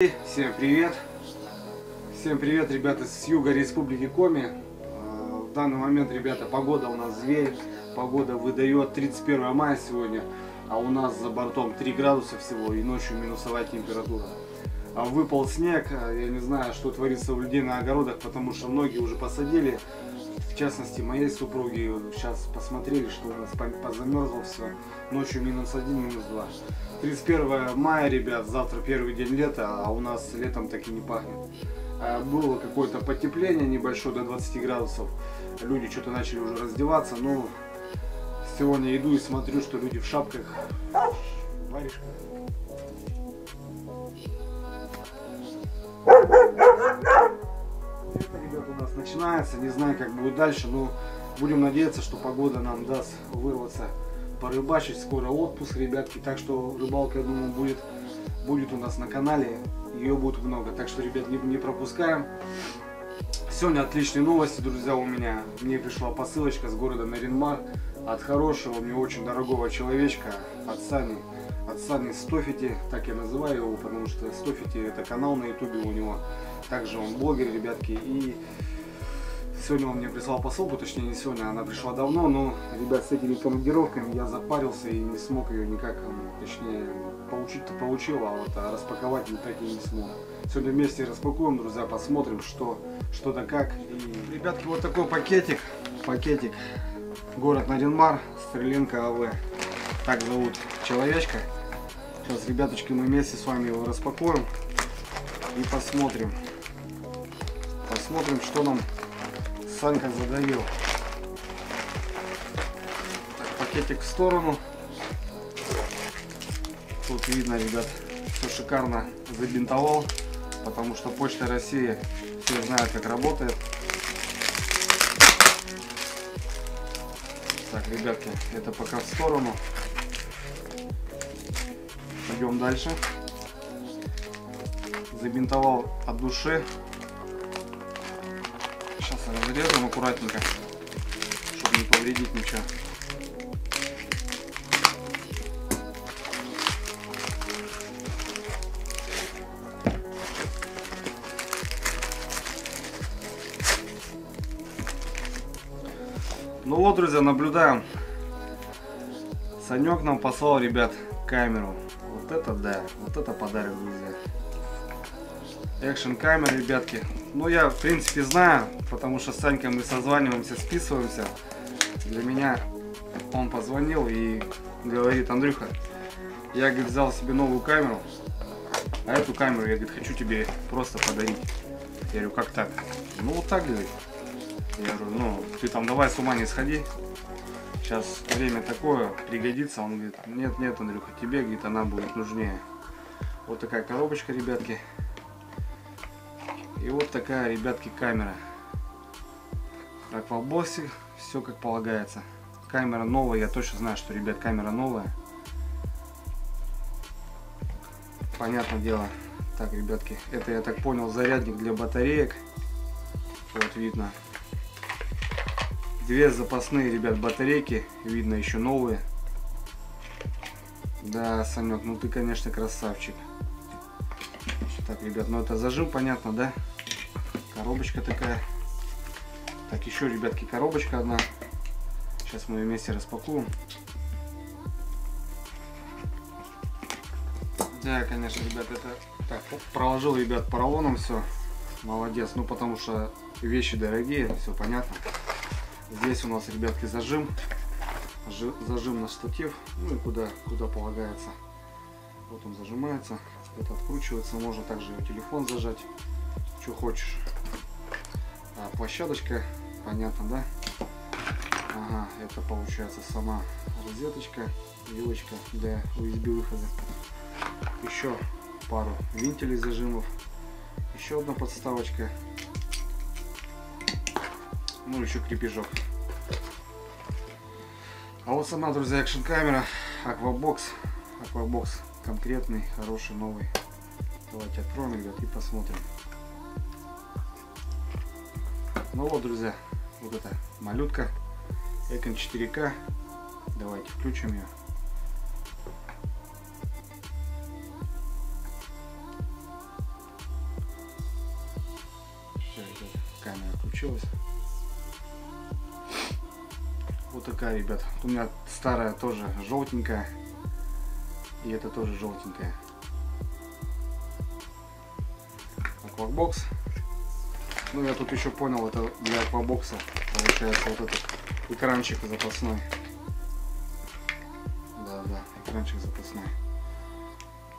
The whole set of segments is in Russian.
Всем привет! Всем привет, ребята, с юга Республики Коми. В данный момент, ребята, погода у нас зверь. Погода выдает 31 мая сегодня, а у нас за бортом 3 градуса всего и ночью минусовая температура. Выпал снег, я не знаю, что творится у людей на огородах, потому что многие уже посадили. В частности, моей супруги сейчас посмотрели, что у нас позамерзло все. Ночью -1, -2. 31 мая, ребят, завтра первый день лета, а у нас летом так и не пахнет. Было какое-то потепление небольшое до 20 градусов. Люди что-то начали уже раздеваться, но сегодня иду и смотрю, что люди в шапках. Варежка. Это, ребят, у нас начинается. Не знаю, как будет дальше, но будем надеяться, что погода нам даст вырваться, порыбачить. Скоро отпуск, ребятки, так что рыбалка, я думаю, будет у нас на канале. Ее будет много, так что, ребят, не пропускаем. Сегодня отличные новости, друзья, у меня. Мне пришла посылочка с города Нарьян-Мар от хорошего, мне очень дорогого человечка, от Сани Стофити, так я называю его, потому что Стофити — это канал на ютубе у него. Также он блогер, ребятки, и сегодня он мне прислал посылку, точнее не сегодня, она пришла давно, но, ребят, с этими командировками я запарился и не смог ее никак, точнее, получить-то получил, а вот распаковать так и не смог. Сегодня вместе распакуем, друзья, посмотрим, что да как. И, ребятки, вот такой пакетик, город Нарьян-Мар, Стреленко АВ, так зовут человечка. Сейчас, ребяточки, мы вместе с вами его распакуем и посмотрим, что нам Санька задавил. Так, пакетик в сторону. Тут видно, ребят, все шикарно забинтовал, потому что Почта России все знают, как работает. Так, ребятки, это пока в сторону. Идем дальше. Забинтовал от души. Сейчас разрежем аккуратненько, чтобы не повредить ничего. Ну вот, друзья, наблюдаем. Санек нам послал, ребят, камеру. Вот это да, вот это подарок, друзья. Экшн камера, ребятки. Ну, я, в принципе, знаю, потому что с Санькой мы созваниваемся, списываемся. Для меня он позвонил и говорит: Андрюха, я, говорит, взял себе новую камеру, а эту камеру я, говорит, хочу тебе просто подарить. Я говорю: как так? Ну, вот так, говорит. Я говорю: ну, ты там давай с ума не сходи. Сейчас время такое, пригодится. Он говорит: нет, Андрюха, тебе, говорит, она будет нужнее. Вот такая коробочка, ребятки. И вот такая, ребятки, камера. В аквабоксе все как полагается. Камера новая, я точно знаю, что, ребят, камера новая. Понятное дело. Так, ребятки, это, я так понял, зарядник для батареек. Вот видно. Две запасные, ребят, батарейки. Видно, еще новые. Да, Санек, ну ты, конечно, красавчик. Так, ребят, ну это зажим, понятно, да? Коробочка такая. Так, еще, ребятки, коробочка одна. Сейчас мы ее вместе распакуем. Да, конечно, ребят, это... Так, проложил, ребят, поролоном все. Молодец, ну потому что вещи дорогие, все понятно. Здесь у нас, ребятки, зажим. Зажим на штатив. Ну и куда полагается. Вот он зажимается. Это откручивается. Можно также телефон зажать. Что хочешь. Площадочка. Понятно, да? Ага, это получается сама розеточка. Вилочка для USB выхода. Еще пару винтелей зажимов. Еще одна подставочка. Ну, еще крепежок. А вот сама, друзья, экшн камера Aquabox. Aquabox конкретный, хороший, новый. Давайте откроем, ребят, и посмотрим. Ну вот, друзья, вот эта малютка Econ 4K. Давайте включим ее. камера включилась. Вот такая, ребят. У меня старая тоже желтенькая. И это тоже желтенькая. Аквабокс. Ну, я тут еще понял, это для аквабокса получается вот этот экранчик запасной. Да, экранчик запасной.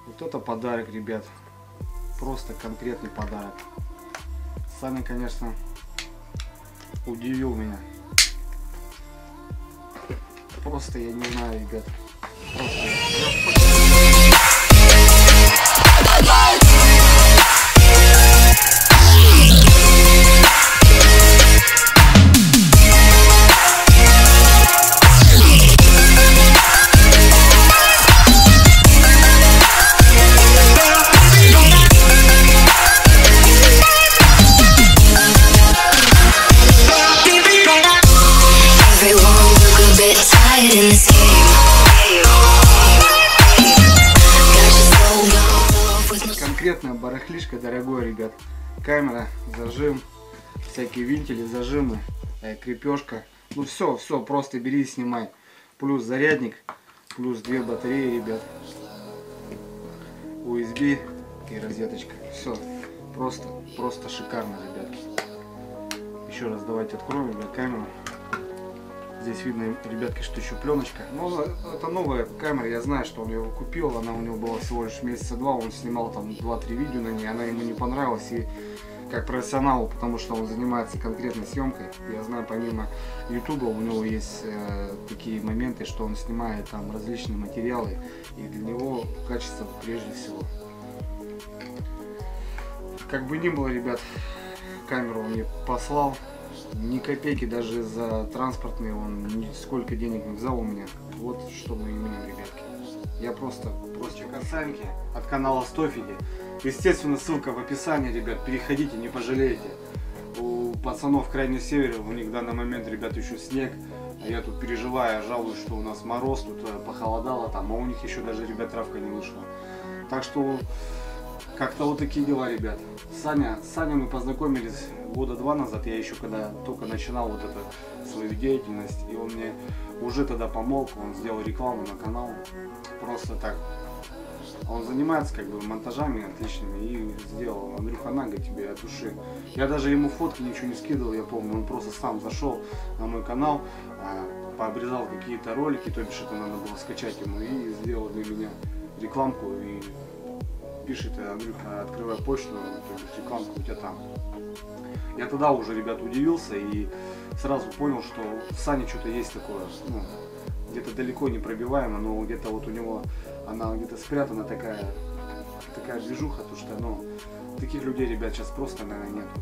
Вот это подарок, ребят. Просто конкретный подарок. Саня, конечно, удивил меня. Просто я не знаю, ребят. Конкретная барахлишка, дорогой, ребят. Камера, зажим, всякие винтили, зажимы, крепежка. Ну все, просто бери и снимай. Плюс зарядник, плюс 2 батареи, ребят. USB и розеточка. Все, просто шикарно, ребятки. Еще раз давайте откроем, ребят, камеру. Здесь видно, ребятки, что еще пленочка. Но это новая камера, я знаю, что он ее купил. Она у него была всего лишь месяца 2. Он снимал там 2-3 видео на ней. Она ему не понравилась. И как профессионалу, потому что он занимается конкретной съемкой. Я знаю, помимо ютуба у него есть такие моменты, что он снимает там различные материалы. И для него качество прежде всего. Как бы ни было, ребят, камеру он мне послал. Ни копейки даже за транспортные он сколько денег не взял у меня. Вот что мы имеем, ребятки. Я просто касаемки от канала Стофиги. Естественно, ссылка в описании, ребят. Переходите, не пожалеете. У пацанов крайне севера, у них в данный момент, ребят, еще снег. А я тут переживаю, жалуюсь, что у нас мороз, тут похолодало там, а у них еще даже, ребят, травка не вышла. Так что как-то вот такие дела, ребят. Саня мы познакомились года 2 назад, я еще когда только начинал вот эту свою деятельность, и он мне уже тогда помог, он сделал рекламу на канал, просто так. Он занимается как бы монтажами отличными и сделал. Андрюха, нага тебе от души. Я даже ему фотки ничего не скидывал, я помню, он просто сам зашел на мой канал, пообрезал какие-то ролики, то бишь это надо было скачать ему, и сделал для меня рекламку, и пишет: Андрюха, открывай почту, то есть рекламка у тебя там. Я тогда уже, ребят, удивился и сразу понял, что в Сане что-то есть такое, ну, где-то далеко не пробиваемо, но где-то вот у него она где-то спрятана такая движуха, то что, ну, таких людей, ребят, сейчас просто, наверное, нету.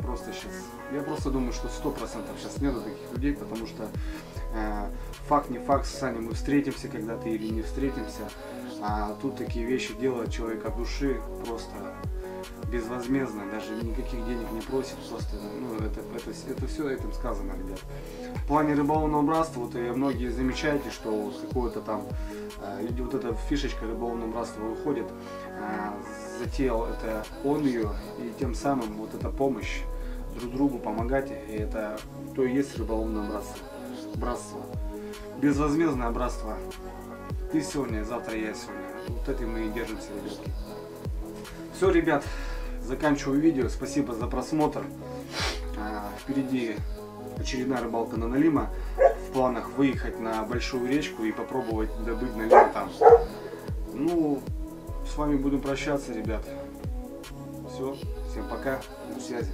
Просто сейчас, я просто думаю, что 100% сейчас нету таких людей, потому что факт не факт, с Саней мы встретимся когда-то или не встретимся, а тут такие вещи делает человек от души, просто безвозмездно, даже никаких денег не просит, просто, ну, это все этим сказано, ребят. В плане рыболовного братства, вот многие замечаете, что вот какое-то там, вот эта фишечка рыболовного братства выходит, затеял это он ее, и тем самым вот эта помощь друг другу помогать, и это то и есть рыболовное братство. Безвозмездное братство. Ты сегодня, завтра я сегодня. Вот этим мы и держимся, ребятки. Все, ребят, заканчиваю видео. Спасибо за просмотр. Впереди очередная рыбалка на налима. В планах выехать на большую речку и попробовать добыть налима там. Ну, с вами будем прощаться, ребят. Все, всем пока, на связи.